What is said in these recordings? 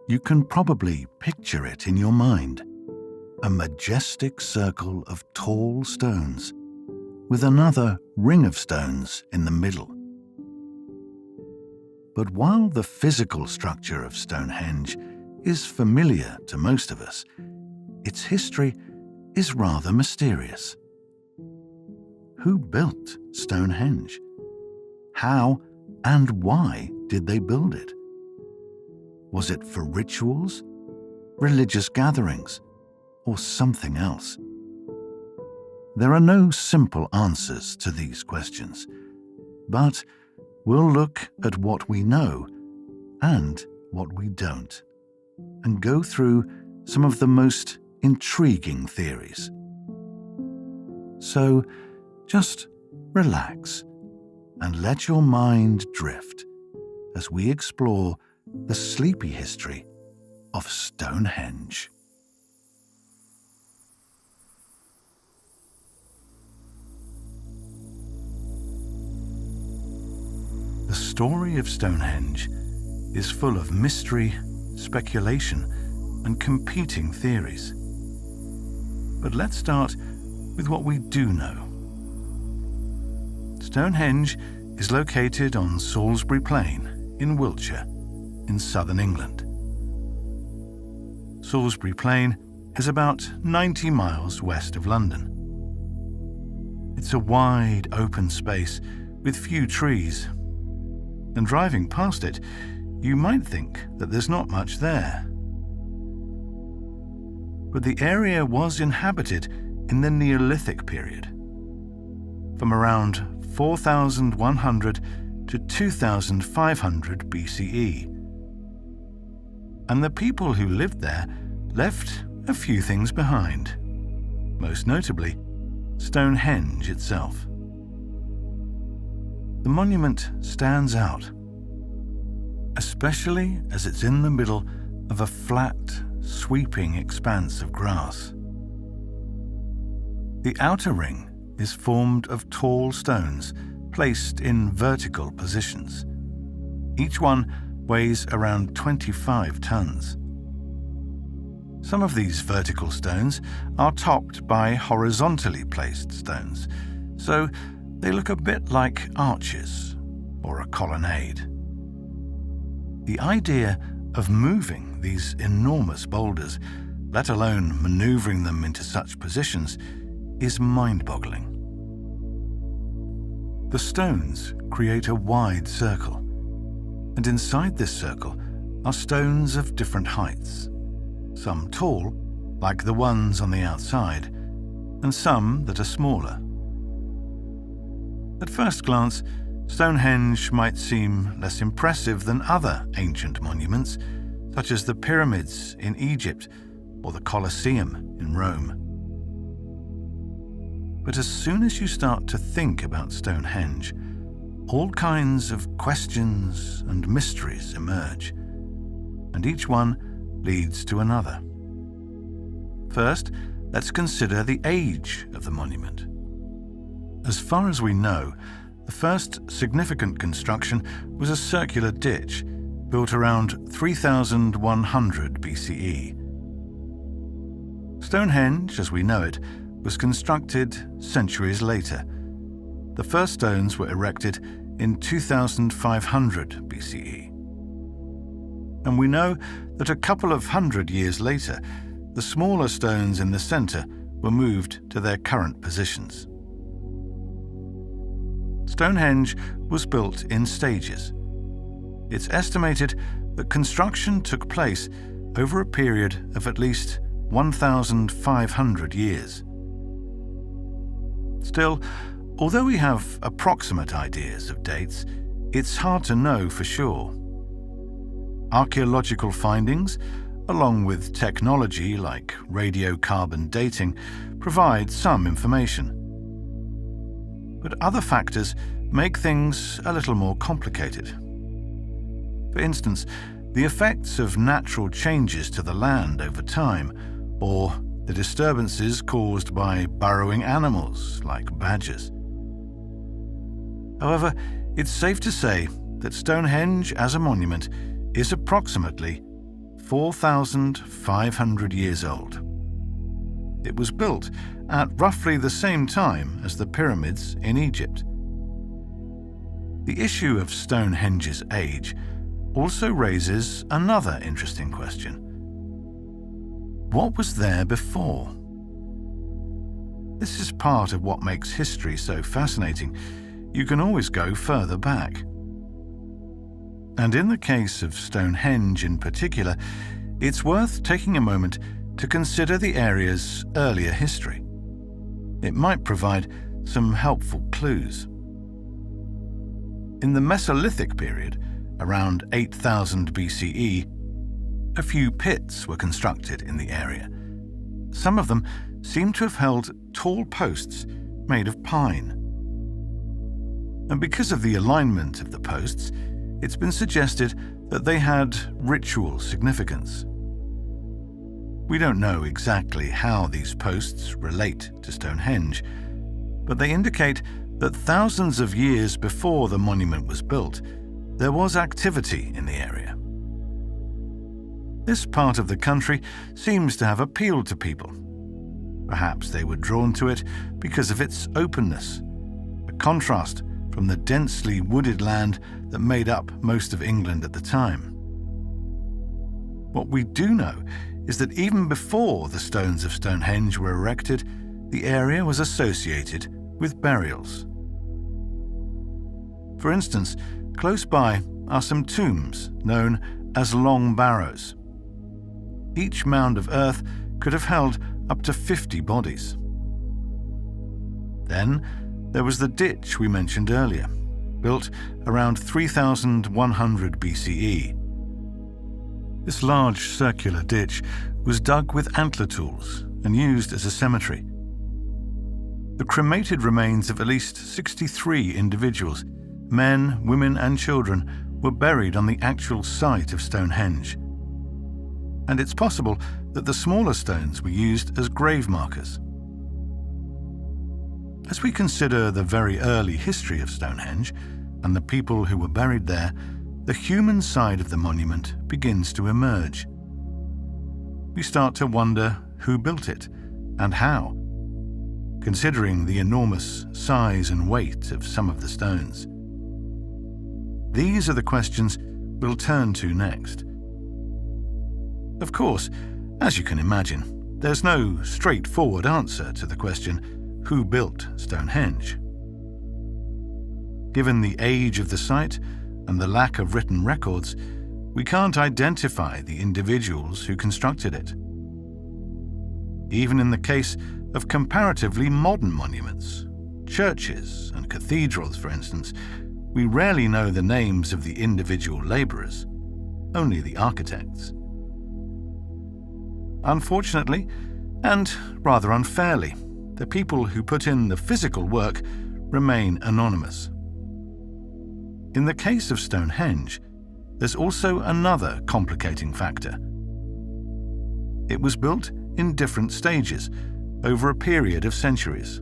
You can probably picture it in your mind. A majestic circle of tall stones, with another ring of stones in the middle. But while the physical structure of Stonehenge is familiar to most of us, its history is rather mysterious. Who built Stonehenge? How and why did they build it? Was it for rituals, religious gatherings, or something else? There are no simple answers to these questions, but we'll look at what we know and what we don't, and go through some of the most intriguing theories. So just relax and let your mind drift as we explore the sleepy history of Stonehenge. The story of Stonehenge is full of mystery, speculation, and competing theories. But let's start with what we do know. Stonehenge is located on Salisbury Plain in Wiltshire, in southern England. Salisbury Plain is about 90 miles west of London. It's a wide, open space with few trees, and driving past it, you might think that there's not much there. But the area was inhabited in the Neolithic period, from around 4,100 to 2,500 BCE. And the people who lived there left a few things behind, most notably Stonehenge itself. The monument stands out, especially as it's in the middle of a flat, sweeping expanse of grass. The outer ring is formed of tall stones placed in vertical positions. Each one weighs around 25 tons. Some of these vertical stones are topped by horizontally placed stones, so they look a bit like arches or a colonnade. The idea of moving these enormous boulders, let alone maneuvering them into such positions, is mind-boggling. The stones create a wide circle, and inside this circle are stones of different heights, some tall, like the ones on the outside, and some that are smaller. At first glance, Stonehenge might seem less impressive than other ancient monuments, such as the pyramids in Egypt or the Colosseum in Rome. But as soon as you start to think about Stonehenge, all kinds of questions and mysteries emerge, and each one leads to another. First, let's consider the age of the monument. As far as we know, the first significant construction was a circular ditch built around 3100 BCE. Stonehenge, as we know it, was constructed centuries later. The first stones were erected in 2500 BCE. And we know that a couple of hundred years later, the smaller stones in the center were moved to their current positions. Stonehenge was built in stages. It's estimated that construction took place over a period of at least 1,500 years. Still, although we have approximate ideas of dates, it's hard to know for sure. Archaeological findings, along with technology like radiocarbon dating, provide some information. But other factors make things a little more complicated. For instance, the effects of natural changes to the land over time, or the disturbances caused by burrowing animals like badgers. However, it's safe to say that Stonehenge as a monument is approximately 4,500 years old. It was built at roughly the same time as the pyramids in Egypt. The issue of Stonehenge's age also raises another interesting question. What was there before? This is part of what makes history so fascinating. You can always go further back. And in the case of Stonehenge in particular, it's worth taking a moment to consider the area's earlier history. It might provide some helpful clues. In the Mesolithic period, around 8000 BCE, a few pits were constructed in the area. Some of them seem to have held tall posts made of pine. And because of the alignment of the posts, it's been suggested that they had ritual significance. We don't know exactly how these posts relate to Stonehenge, but they indicate that thousands of years before the monument was built, there was activity in the area. This part of the country seems to have appealed to people. Perhaps they were drawn to it because of its openness, a contrast from the densely wooded land that made up most of England at the time. What we do know is that even before the stones of Stonehenge were erected, the area was associated with burials. For instance, close by are some tombs known as long barrows. Each mound of earth could have held up to 50 bodies. Then there was the ditch we mentioned earlier, built around 3100 BCE. This large circular ditch was dug with antler tools and used as a cemetery. The cremated remains of at least 63 individuals, men, women and children, were buried on the actual site of Stonehenge. And it's possible that the smaller stones were used as grave markers. As we consider the very early history of Stonehenge and the people who were buried there, the human side of the monument begins to emerge. We start to wonder who built it and how, considering the enormous size and weight of some of the stones. These are the questions we'll turn to next. Of course, as you can imagine, there's no straightforward answer to the question, who built Stonehenge? Given the age of the site and the lack of written records, we can't identify the individuals who constructed it. Even in the case of comparatively modern monuments, churches and cathedrals, for instance, we rarely know the names of the individual labourers, only the architects. Unfortunately, and rather unfairly, the people who put in the physical work remain anonymous. In the case of Stonehenge, there's also another complicating factor. It was built in different stages over a period of centuries.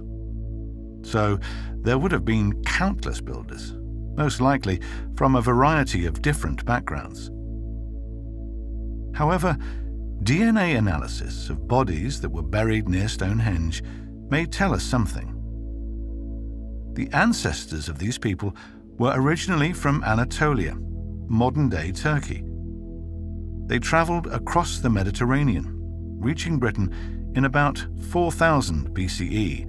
So there would have been countless builders, most likely from a variety of different backgrounds. However, DNA analysis of bodies that were buried near Stonehenge may tell us something. The ancestors of these people were originally from Anatolia, modern-day Turkey. They travelled across the Mediterranean, reaching Britain in about 4000 BCE.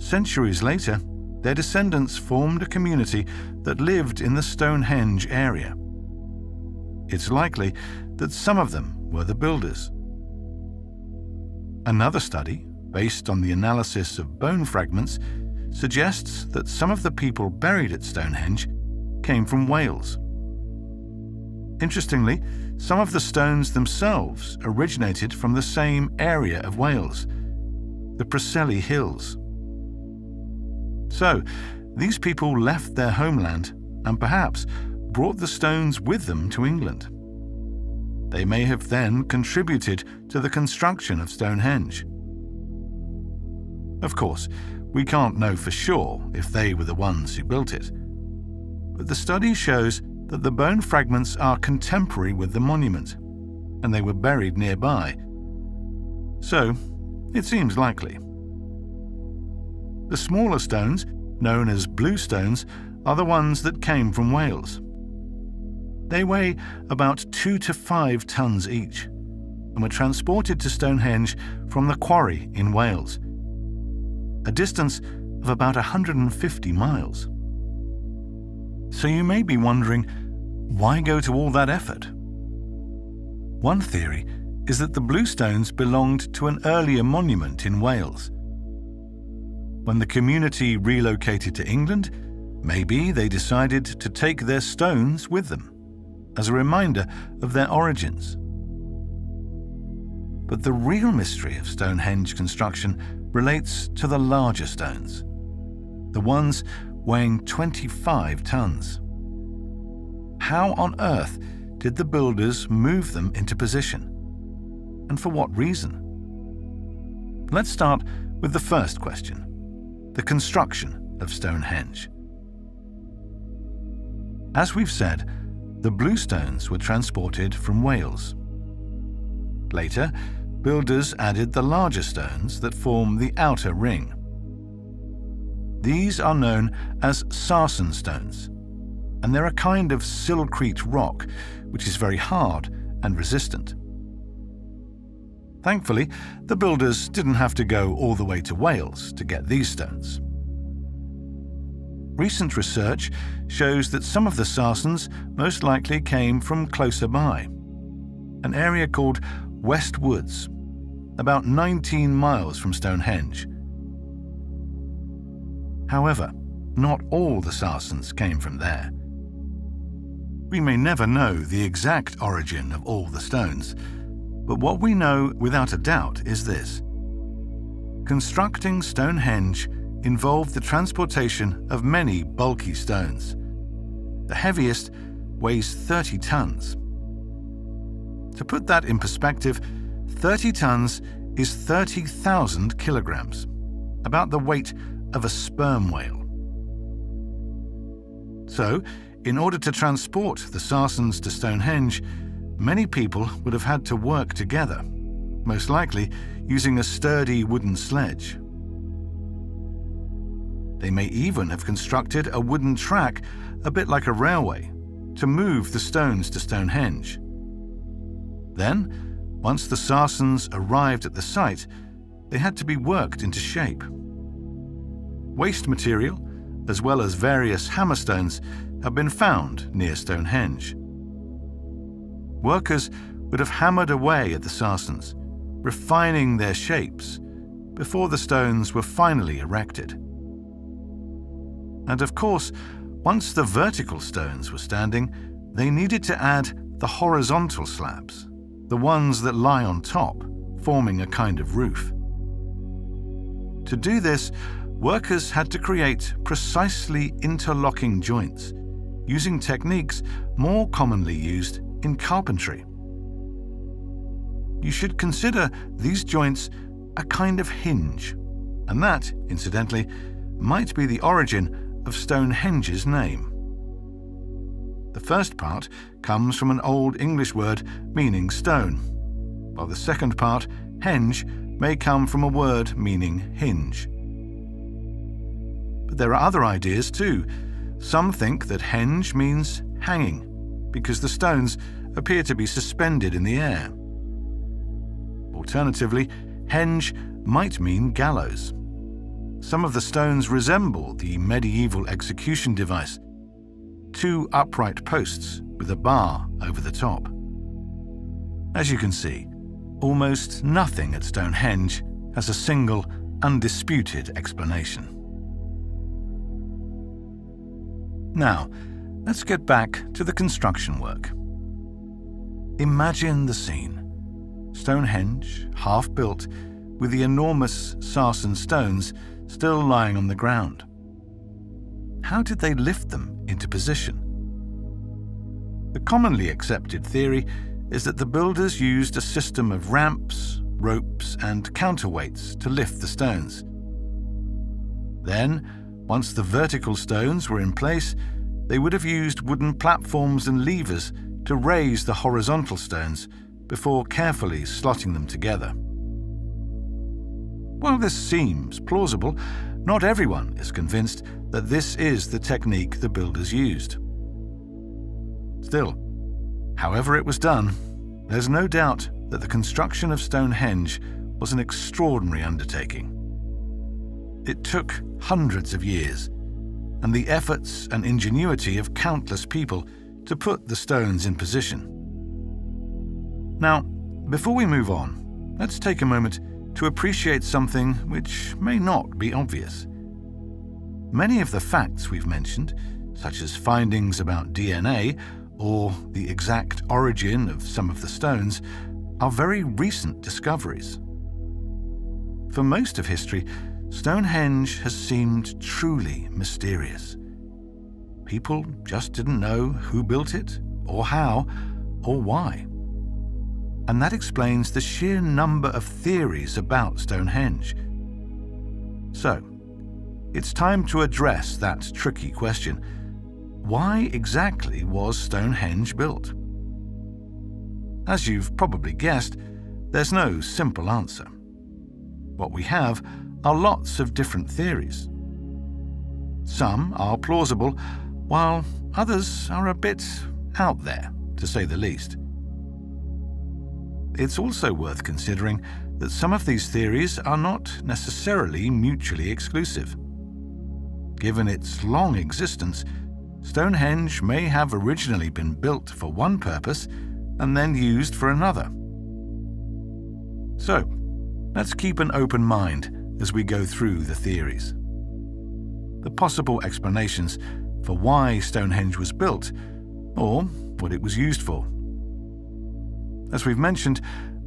Centuries later, their descendants formed a community that lived in the Stonehenge area. It's likely that some of them were the builders. Another study, based on the analysis of bone fragments, suggests that some of the people buried at Stonehenge came from Wales. Interestingly, some of the stones themselves originated from the same area of Wales, the Preseli Hills. So, these people left their homeland and perhaps brought the stones with them to England. They may have then contributed to the construction of Stonehenge. Of course, we can't know for sure if they were the ones who built it, but the study shows that the bone fragments are contemporary with the monument, and they were buried nearby. So, it seems likely. The smaller stones, known as blue stones, are the ones that came from Wales. They weigh about 2 to 5 tons each, and were transported to Stonehenge from the quarry in Wales, a distance of about 150 miles. So you may be wondering, why go to all that effort? One theory is that the blue stones belonged to an earlier monument in Wales. When the community relocated to England, maybe they decided to take their stones with them, as a reminder of their origins. But the real mystery of Stonehenge construction relates to the larger stones, the ones weighing 25 tons. How on earth did the builders move them into position? And for what reason? Let's start with the first question, the construction of Stonehenge. As we've said, the blue stones were transported from Wales. Later, builders added the larger stones that form the outer ring. These are known as sarsen stones, and they're a kind of silcrete rock which is very hard and resistant. Thankfully, the builders didn't have to go all the way to Wales to get these stones. Recent research shows that some of the sarsens most likely came from closer by, an area called West Woods, about 19 miles from Stonehenge. However, not all the sarsens came from there. We may never know the exact origin of all the stones, but what we know without a doubt is this. Constructing Stonehenge involved the transportation of many bulky stones. The heaviest weighs 30 tons. To put that in perspective, 30 tons is 30,000 kilograms, about the weight of a sperm whale. So, in order to transport the sarsens to Stonehenge, many people would have had to work together, most likely using a sturdy wooden sledge. They may even have constructed a wooden track, a bit like a railway, to move the stones to Stonehenge. Then, once the sarsens arrived at the site, they had to be worked into shape. Waste material, as well as various hammerstones, have been found near Stonehenge. Workers would have hammered away at the sarsens, refining their shapes, before the stones were finally erected. And of course, once the vertical stones were standing, they needed to add the horizontal slabs, the ones that lie on top, forming a kind of roof. To do this, workers had to create precisely interlocking joints, using techniques more commonly used in carpentry. You should consider these joints a kind of hinge, and that, incidentally, might be the origin of Stonehenge's name. The first part comes from an Old English word meaning stone, while the second part, henge, may come from a word meaning hinge. But there are other ideas too. Some think that henge means hanging, because the stones appear to be suspended in the air. Alternatively, henge might mean gallows. Some of the stones resemble the medieval execution device, two upright posts with a bar over the top. As you can see, almost nothing at Stonehenge has a single, undisputed explanation. Now, let's get back to the construction work. Imagine the scene. Stonehenge, half built, with the enormous sarsen stones still lying on the ground. How did they lift them into position? The commonly accepted theory is that the builders used a system of ramps, ropes, and counterweights to lift the stones. Then, once the vertical stones were in place, they would have used wooden platforms and levers to raise the horizontal stones before carefully slotting them together. While this seems plausible, not everyone is convinced that this is the technique the builders used. Still, however it was done, there's no doubt that the construction of Stonehenge was an extraordinary undertaking. It took hundreds of years, and the efforts and ingenuity of countless people to put the stones in position. Now, before we move on, let's take a moment to appreciate something which may not be obvious. Many of the facts we've mentioned, such as findings about DNA or the exact origin of some of the stones, are very recent discoveries. For most of history, Stonehenge has seemed truly mysterious. People just didn't know who built it, or how, or why. And that explains the sheer number of theories about Stonehenge. So, it's time to address that tricky question. Why exactly was Stonehenge built? As you've probably guessed, there's no simple answer. What we have are lots of different theories. Some are plausible, while others are a bit out there, to say the least. It's also worth considering that some of these theories are not necessarily mutually exclusive. Given its long existence, Stonehenge may have originally been built for one purpose and then used for another. So, let's keep an open mind as we go through the theories. The possible explanations for why Stonehenge was built, or what it was used for. As we've mentioned,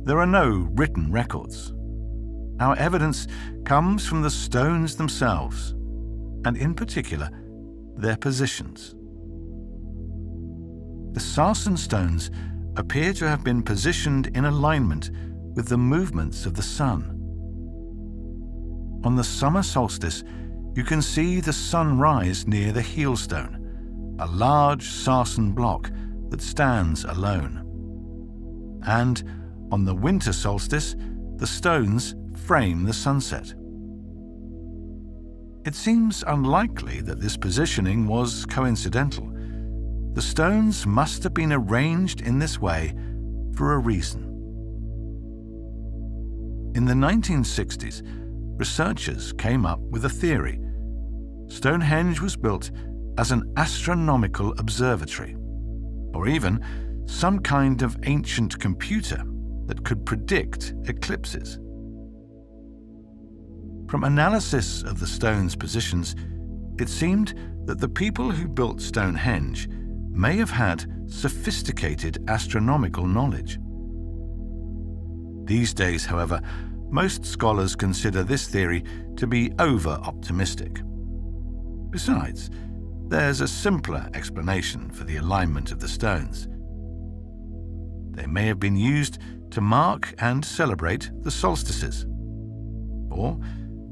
there are no written records. Our evidence comes from the stones themselves, and in particular, their positions. The sarsen stones appear to have been positioned in alignment with the movements of the sun. On the summer solstice, you can see the sun rise near the heelstone, a large sarsen block that stands alone. And on the winter solstice, the stones frame the sunset. It seems unlikely that this positioning was coincidental. The stones must have been arranged in this way for a reason. In the 1960s, researchers came up with a theory. Stonehenge was built as an astronomical observatory, or even some kind of ancient computer that could predict eclipses. From analysis of the stones' positions, it seemed that the people who built Stonehenge may have had sophisticated astronomical knowledge. These days, however, most scholars consider this theory to be over-optimistic. Besides, there's a simpler explanation for the alignment of the stones. They may have been used to mark and celebrate the solstices, or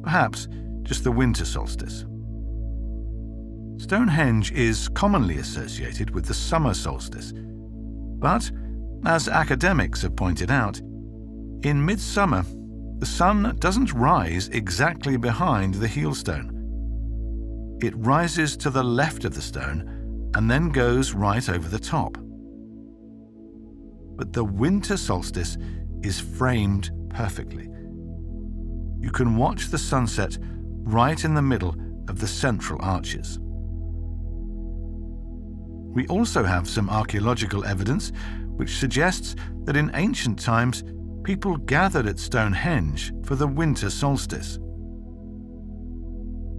perhaps just the winter solstice. Stonehenge is commonly associated with the summer solstice, but, as academics have pointed out, in midsummer, the sun doesn't rise exactly behind the heelstone. It rises to the left of the stone and then goes right over the top. But the winter solstice is framed perfectly. You can watch the sunset right in the middle of the central arches. We also have some archaeological evidence which suggests that in ancient times, people gathered at Stonehenge for the winter solstice.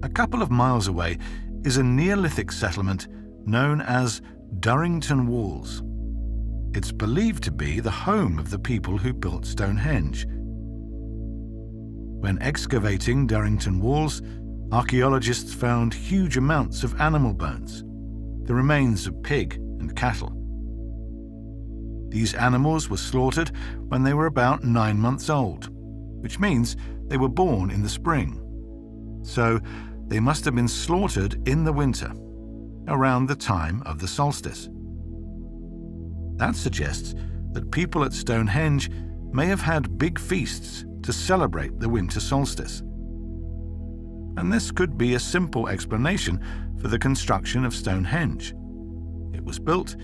A couple of miles away is a Neolithic settlement known as Durrington Walls. It's believed to be the home of the people who built Stonehenge. When excavating Durrington Walls, archaeologists found huge amounts of animal bones, the remains of pig and cattle. These animals were slaughtered when they were about 9 months old, which means they were born in the spring. So they must have been slaughtered in the winter, around the time of the solstice. That suggests that people at Stonehenge may have had big feasts to celebrate the winter solstice. And this could be a simple explanation for the construction of Stonehenge. It was built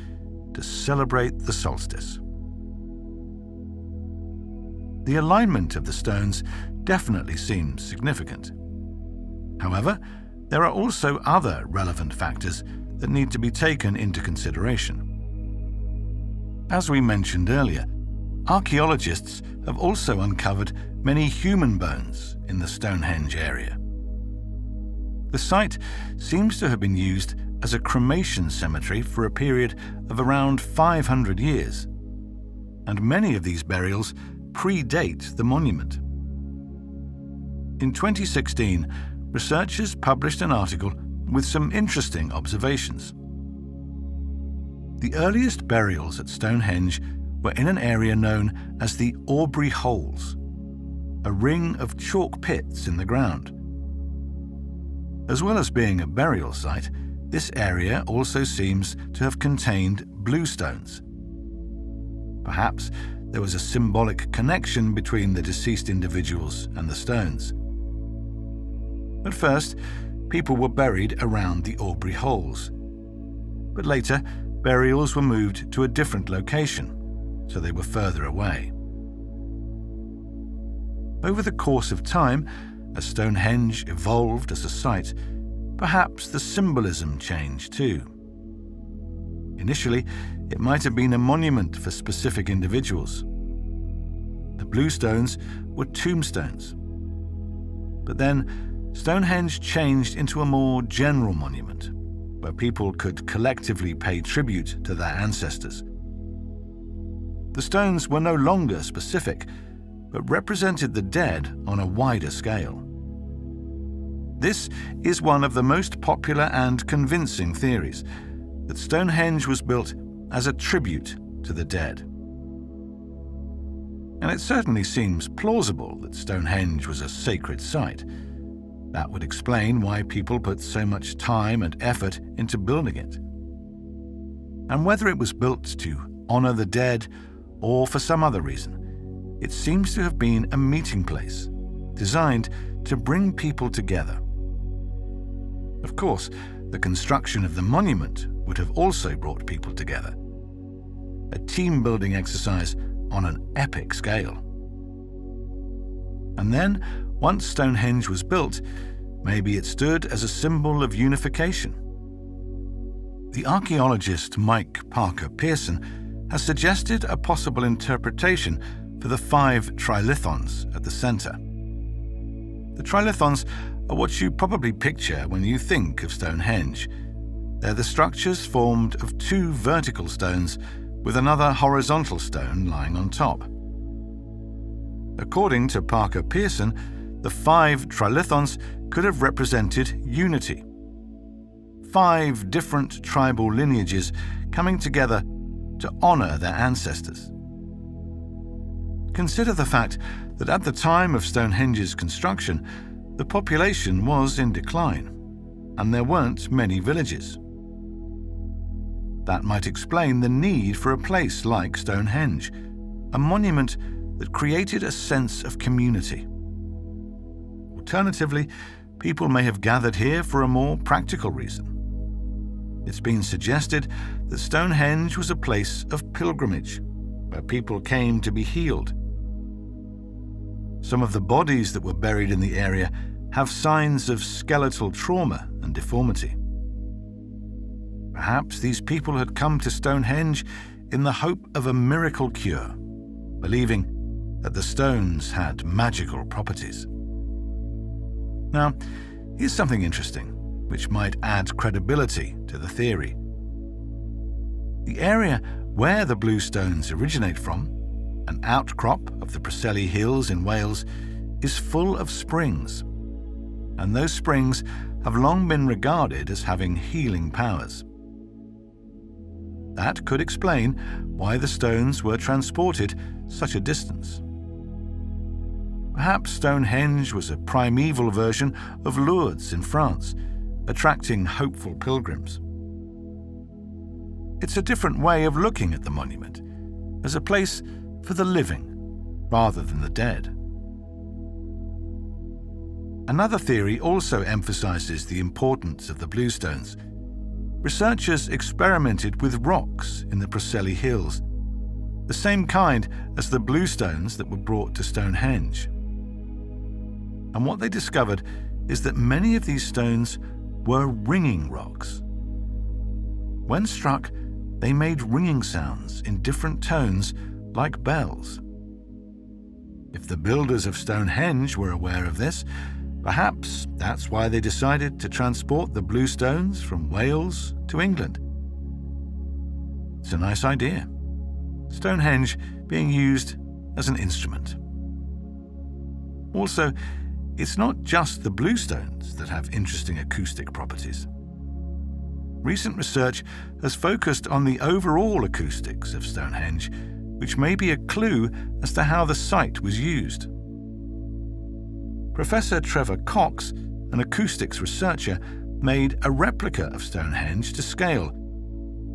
to celebrate the solstice. The alignment of the stones definitely seems significant. However, there are also other relevant factors that need to be taken into consideration. As we mentioned earlier, archaeologists have also uncovered many human bones in the Stonehenge area. The site seems to have been used as a cremation cemetery for a period of around 500 years, and many of these burials predate the monument. In 2016, researchers published an article with some interesting observations. The earliest burials at Stonehenge were in an area known as the Aubrey Holes, a ring of chalk pits in the ground. As well as being a burial site, this area also seems to have contained bluestones. Perhaps there was a symbolic connection between the deceased individuals and the stones. At first, people were buried around the Aubrey Holes, but later burials were moved to a different location, so they were further away. Over the course of time, as Stonehenge evolved as a site, perhaps the symbolism changed too. Initially, it might have been a monument for specific individuals. The bluestones were tombstones. But then, Stonehenge changed into a more general monument, where people could collectively pay tribute to their ancestors. The stones were no longer specific, but represented the dead on a wider scale. This is one of the most popular and convincing theories, that Stonehenge was built as a tribute to the dead. And it certainly seems plausible that Stonehenge was a sacred site. That would explain why people put so much time and effort into building it. And whether it was built to honor the dead or for some other reason, it seems to have been a meeting place, designed to bring people together. Of course, the construction of the monument would have also brought people together. A team-building exercise on an epic scale. And then, once Stonehenge was built, maybe it stood as a symbol of unification. The archaeologist Mike Parker Pearson has suggested a possible interpretation for the 5 trilithons at the center. The trilithons are what you probably picture when you think of Stonehenge. They're the structures formed of 2 vertical stones with another horizontal stone lying on top. According to Parker Pearson, the 5 trilithons could have represented unity. 5 different tribal lineages coming together to honor their ancestors. Consider the fact that at the time of Stonehenge's construction, the population was in decline, and there weren't many villages. That might explain the need for a place like Stonehenge, a monument that created a sense of community. Alternatively, people may have gathered here for a more practical reason. It's been suggested that Stonehenge was a place of pilgrimage, where people came to be healed. Some of the bodies that were buried in the area have signs of skeletal trauma and deformity. Perhaps these people had come to Stonehenge in the hope of a miracle cure, believing that the stones had magical properties. Now, here's something interesting, which might add credibility to the theory. The area where the blue stones originate from, an outcrop of the Preseli Hills in Wales, is full of springs, and those springs have long been regarded as having healing powers. That could explain why the stones were transported such a distance. Perhaps Stonehenge was a primeval version of Lourdes in France, attracting hopeful pilgrims. It's a different way of looking at the monument, as a place for the living rather than the dead. Another theory also emphasizes the importance of the bluestones. Researchers experimented with rocks in the Preseli Hills, the same kind as the bluestones that were brought to Stonehenge. And what they discovered is that many of these stones were ringing rocks. When struck, they made ringing sounds in different tones like bells. If the builders of Stonehenge were aware of this, perhaps that's why they decided to transport the bluestones from Wales to England. It's a nice idea. Stonehenge being used as an instrument. Also, it's not just the bluestones that have interesting acoustic properties. Recent research has focused on the overall acoustics of Stonehenge, which may be a clue as to how the site was used. Professor Trevor Cox, an acoustics researcher, made a replica of Stonehenge to scale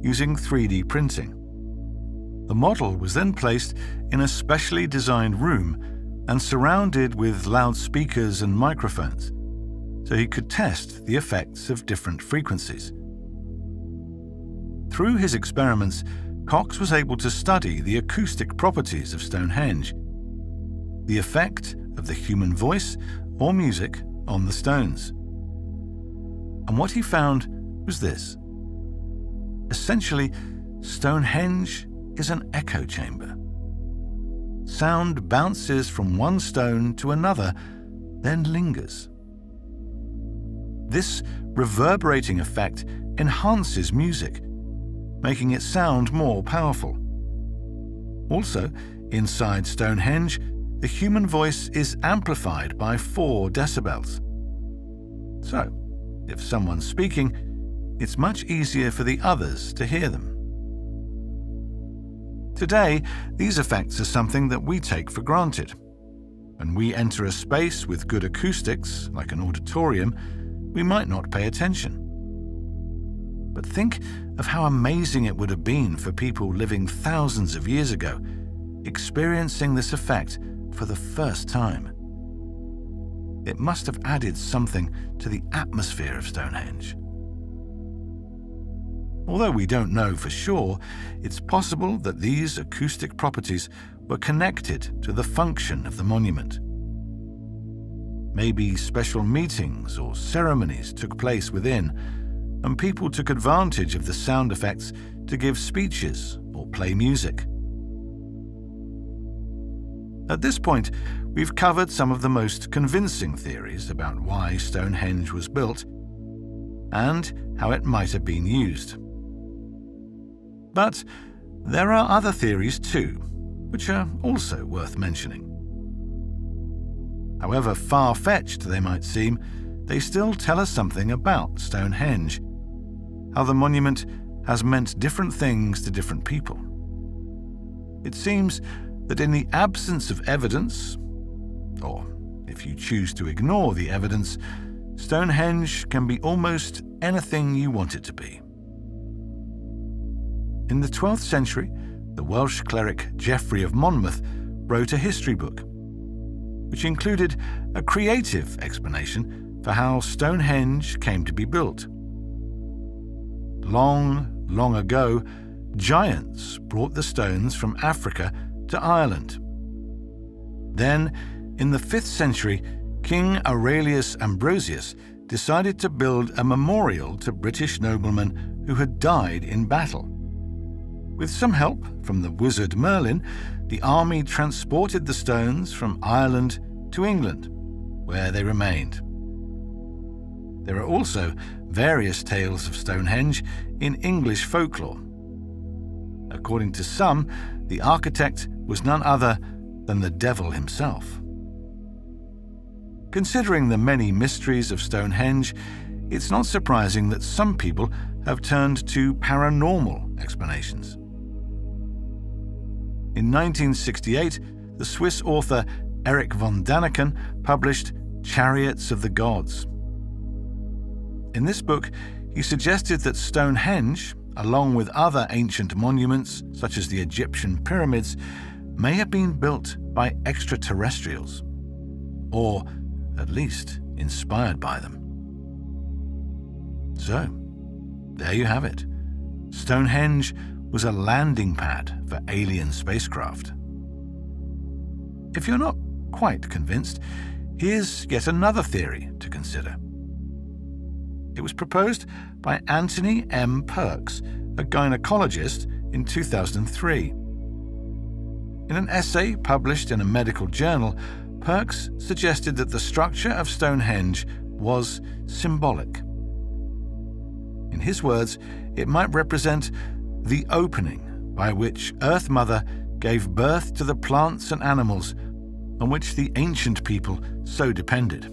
using 3D printing. The model was then placed in a specially designed room and surrounded with loudspeakers and microphones, so he could test the effects of different frequencies. Through his experiments, Cox was able to study the acoustic properties of Stonehenge, the effect of the human voice or music on the stones. And what he found was this. Essentially, Stonehenge is an echo chamber. Sound bounces from one stone to another, then lingers. This reverberating effect enhances music, making it sound more powerful. Also, inside Stonehenge, the human voice is amplified by 4 decibels. So, if someone's speaking, it's much easier for the others to hear them. Today, these effects are something that we take for granted. When we enter a space with good acoustics, like an auditorium, we might not pay attention. But think of how amazing it would have been for people living thousands of years ago, experiencing this effect for the first time. It must have added something to the atmosphere of Stonehenge. Although we don't know for sure, it's possible that these acoustic properties were connected to the function of the monument. Maybe special meetings or ceremonies took place within, and people took advantage of the sound effects to give speeches or play music. At this point, we've covered some of the most convincing theories about why Stonehenge was built and how it might have been used. But there are other theories too, which are also worth mentioning. However far-fetched they might seem, they still tell us something about Stonehenge, how the monument has meant different things to different people. It seems that in the absence of evidence, or if you choose to ignore the evidence, Stonehenge can be almost anything you want it to be. In the 12th century, the Welsh cleric Geoffrey of Monmouth wrote a history book, which included a creative explanation for how Stonehenge came to be built. Long, long ago, giants brought the stones from Africa to Ireland. Then, in the 5th century, King Aurelius Ambrosius decided to build a memorial to British noblemen who had died in battle. With some help from the wizard Merlin, the army transported the stones from Ireland to England, where they remained. There are also various tales of Stonehenge in English folklore. According to some, the architect was none other than the devil himself. Considering the many mysteries of Stonehenge, it's not surprising that some people have turned to paranormal explanations. In 1968, the Swiss author Erich von Daniken published Chariots of the Gods. In this book, he suggested that Stonehenge, along with other ancient monuments, such as the Egyptian pyramids, may have been built by extraterrestrials, or at least inspired by them. So, there you have it. Stonehenge was a landing pad for alien spacecraft. If you're not quite convinced, here's yet another theory to consider. It was proposed by Anthony M. Perks, a gynecologist, in 2003. In an essay published in a medical journal, Perks suggested that the structure of Stonehenge was symbolic. In his words, it might represent the opening by which Earth Mother gave birth to the plants and animals on which the ancient people so depended.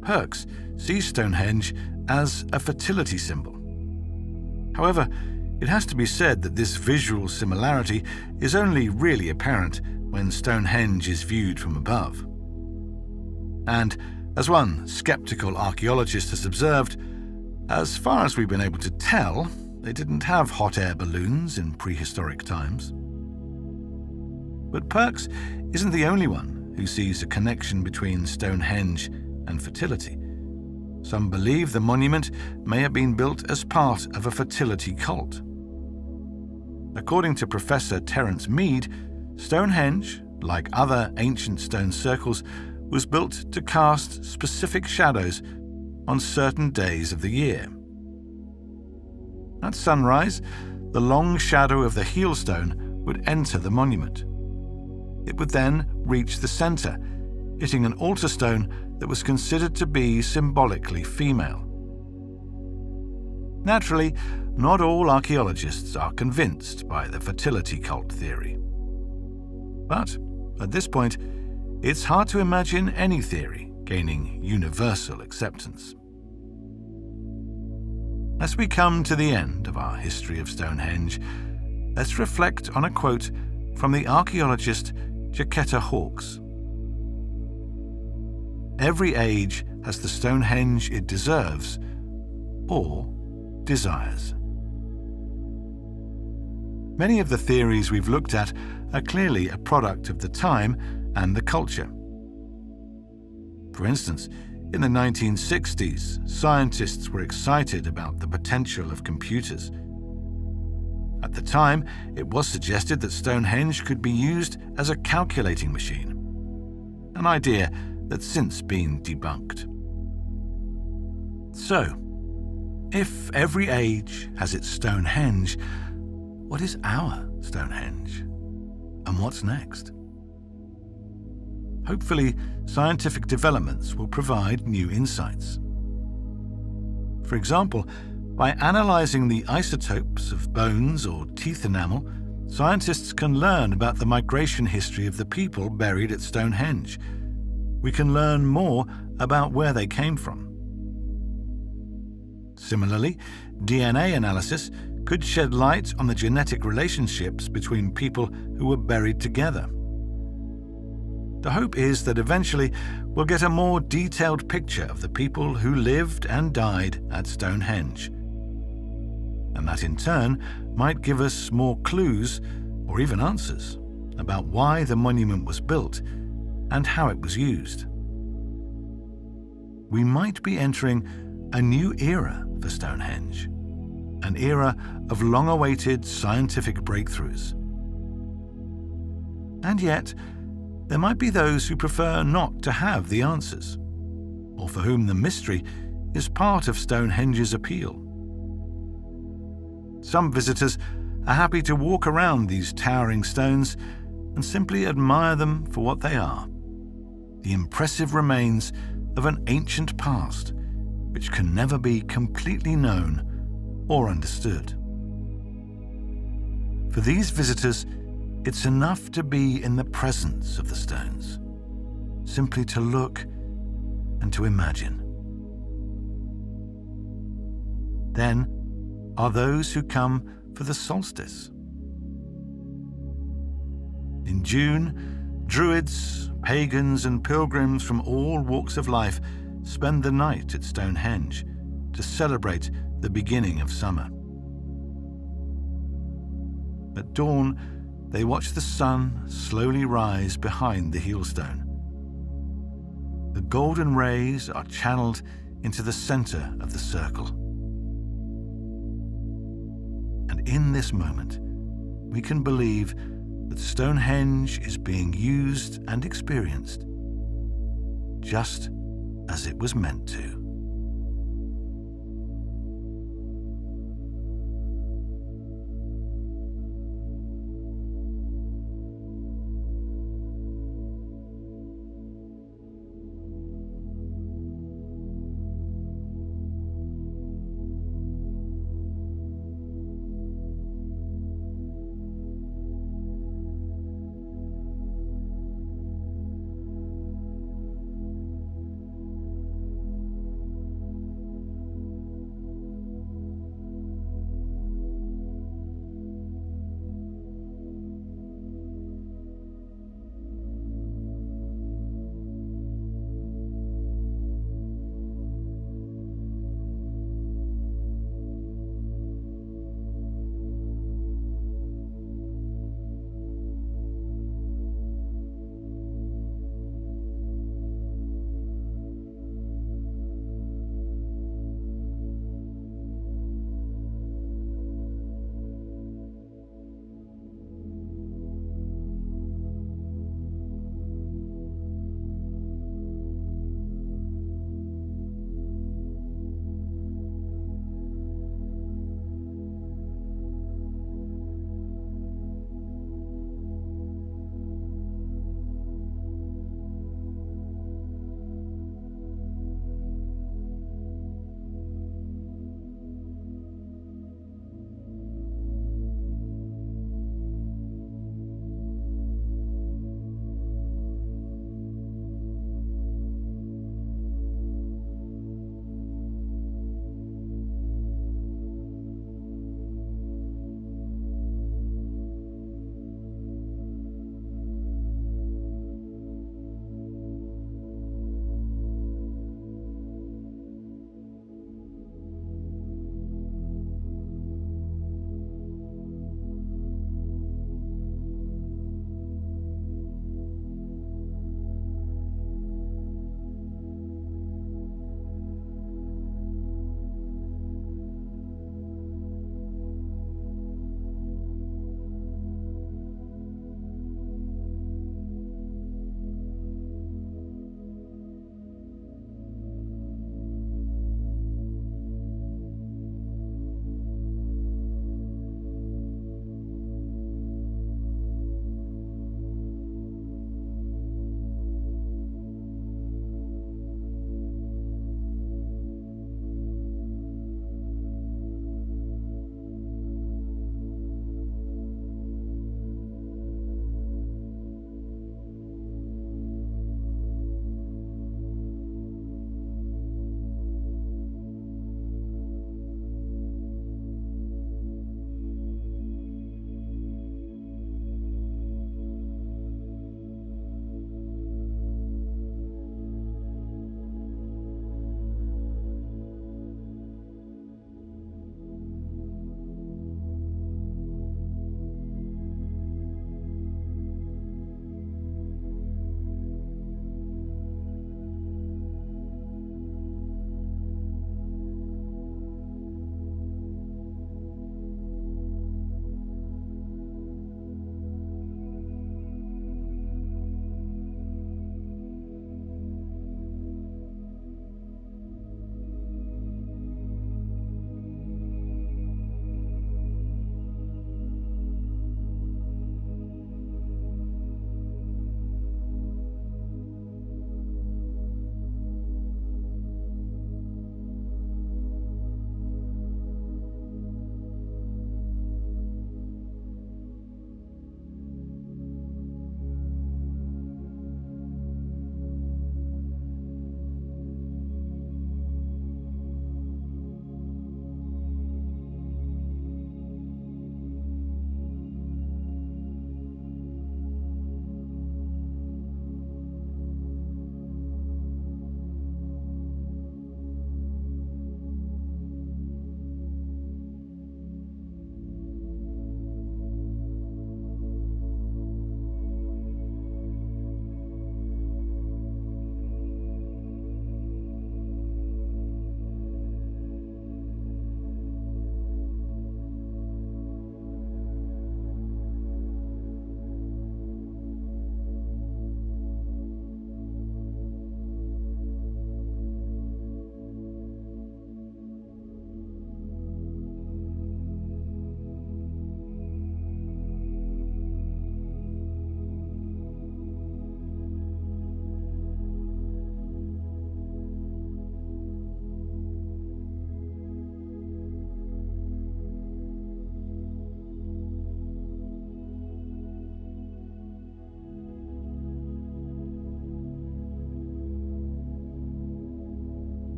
Perks sees Stonehenge as a fertility symbol. However, it has to be said that this visual similarity is only really apparent when Stonehenge is viewed from above. And, as one skeptical archaeologist has observed, as far as we've been able to tell, they didn't have hot air balloons in prehistoric times. But Perks isn't the only one who sees a connection between Stonehenge and fertility. Some believe the monument may have been built as part of a fertility cult. According to Professor Terence Mead, Stonehenge, like other ancient stone circles, was built to cast specific shadows on certain days of the year. At sunrise, the long shadow of the heelstone would enter the monument. It would then reach the center, hitting an altar stone that was considered to be symbolically female. Naturally, not all archaeologists are convinced by the fertility cult theory. But at this point, it's hard to imagine any theory gaining universal acceptance. As we come to the end of our history of Stonehenge, let's reflect on a quote from the archaeologist Jaquetta Hawkes. "Every age has the Stonehenge it deserves or desires." Many of the theories we've looked at are clearly a product of the time and the culture. For instance, in the 1960s, scientists were excited about the potential of computers. At the time, it was suggested that Stonehenge could be used as a calculating machine, an idea that's since been debunked. So, if every age has its Stonehenge, what is our Stonehenge? And what's next? Hopefully, scientific developments will provide new insights. For example, by analyzing the isotopes of bones or teeth enamel, scientists can learn about the migration history of the people buried at Stonehenge. We can learn more about where they came from. Similarly, DNA analysis could shed light on the genetic relationships between people who were buried together. The hope is that eventually we'll get a more detailed picture of the people who lived and died at Stonehenge. And that in turn might give us more clues or even answers about why the monument was built and how it was used. We might be entering a new era for Stonehenge, an era of long-awaited scientific breakthroughs. And yet, there might be those who prefer not to have the answers, or for whom the mystery is part of Stonehenge's appeal. Some visitors are happy to walk around these towering stones and simply admire them for what they are, the impressive remains of an ancient past which can never be completely known or understood. For these visitors, it's enough to be in the presence of the stones, simply to look and to imagine. Then are those who come for the solstice. In June, Druids, pagans, and pilgrims from all walks of life spend the night at Stonehenge to celebrate the beginning of summer. At dawn, they watch the sun slowly rise behind the heelstone. The golden rays are channeled into the center of the circle. And in this moment, we can believe that Stonehenge is being used and experienced just as it was meant to.